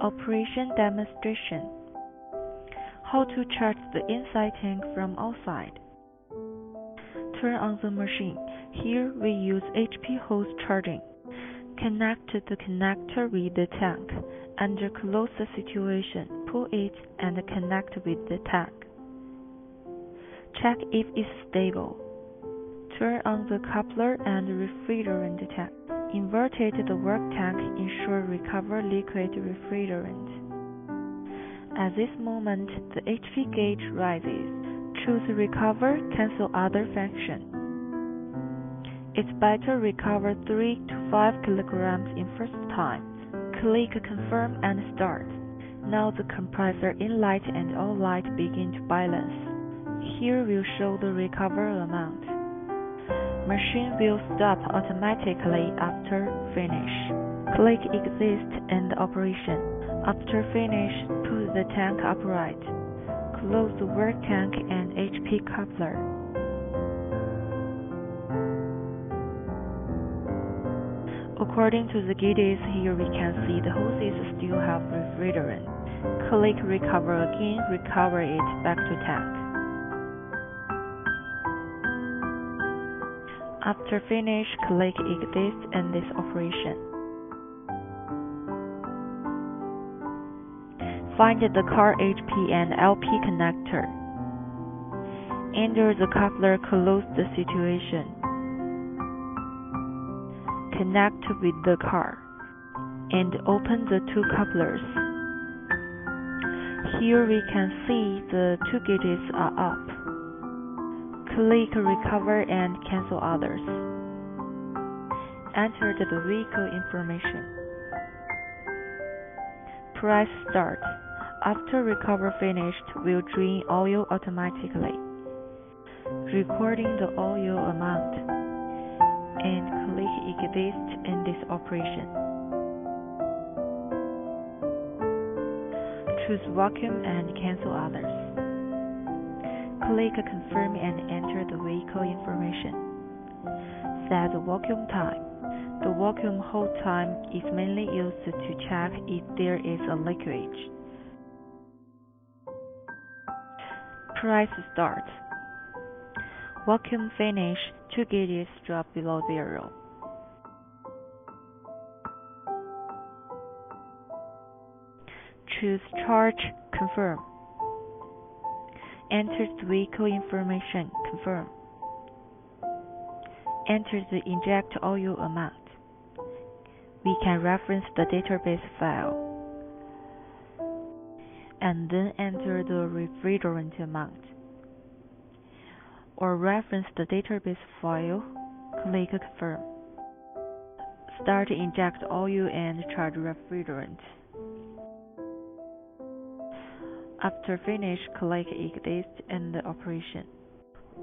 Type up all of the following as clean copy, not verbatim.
Operation demonstration. How to charge the inside tank from outside. Turn on the machine. Here we use HP hose charging. Connect the connector with the tank. Under close the situation, pull it and connect with the tank. Check if it's stable. Turn on the coupler and refrigerant tank. Inverted the work tank ensure recover liquid refrigerant. At this moment, the HP gauge rises. Choose recover, cancel other function. It's better recover 3 to 5 kilograms in first time. Click confirm and start. Now the compressor inlet and outlet begin to balance. Here will show the recover amount. Machine will stop automatically after finish. Click exit and operation. After finish, put the tank upright. Close the work tank and HP coupler. According to the gauges, here we can see the hoses still have refrigerant. Click recover again, recover it back to tank. After finish, click exit and this operation. Find the car HP and LP connector. Enter the coupler, close the situation. Connect with the car and open the two couplers. Here we can see the two gauges are up. Click recover and cancel others. Enter the vehicle information. Press start. After recover finished, will drain oil automatically. Recording the oil amount. And click exit in this operation. Choose vacuum and cancel others. Click confirm and enter the vehicle information. Set the vacuum time. The vacuum hold time is mainly used to check if there is a leakage. Press start. Vacuum finish, two gauges drop below 0. Choose charge, confirm. Enter the vehicle information, confirm. Enter the inject oil amount. We can reference the database file. And then enter the refrigerant amount. Or reference the database file, click confirm. Start inject oil and charge refrigerant. After finish, click exit and the operation.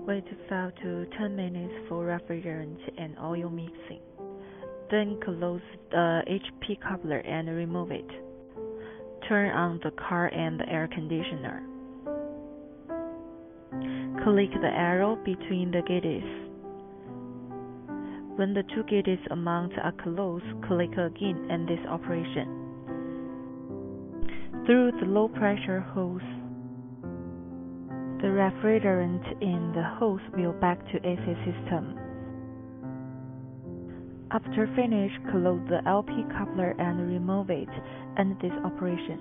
Wait 5 to 10 minutes for refrigerant and oil mixing. Then close the HP coupler and remove it. Turn on the car and the air conditioner. Click the arrow between the gauges. When the two gauges amounts are close, click again in this operation. Through the low pressure hose, the refrigerant in the hose will back to AC system. After finish, close the LP coupler and remove it and this operation.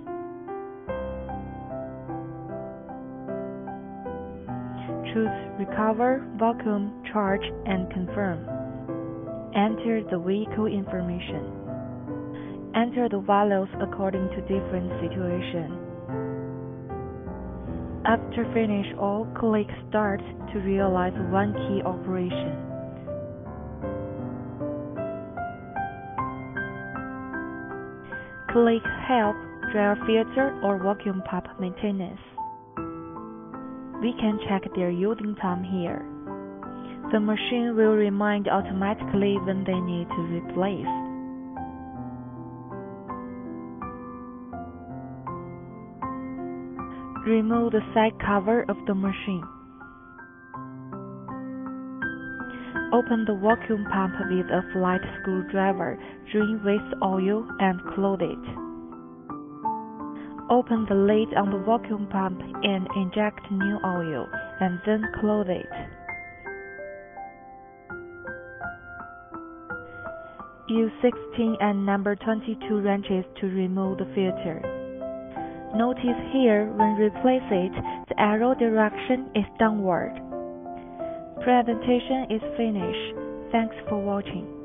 Choose recover, vacuum, charge and confirm. Enter the vehicle information. Enter the values according to different situation. After finish all, click start to realize one key operation. Click help, dryer filter or vacuum pump maintenance. We can check their using time here. The machine will remind automatically when they need to replace. Remove the side cover of the machine. Open the vacuum pump with a flat screwdriver, drain waste oil and close it. Open the lid on the vacuum pump and inject new oil, and then close it. Use 16 and number 22 wrenches to remove the filter. Notice here when replace it, the arrow direction is downward. Presentation is finished. Thanks for watching.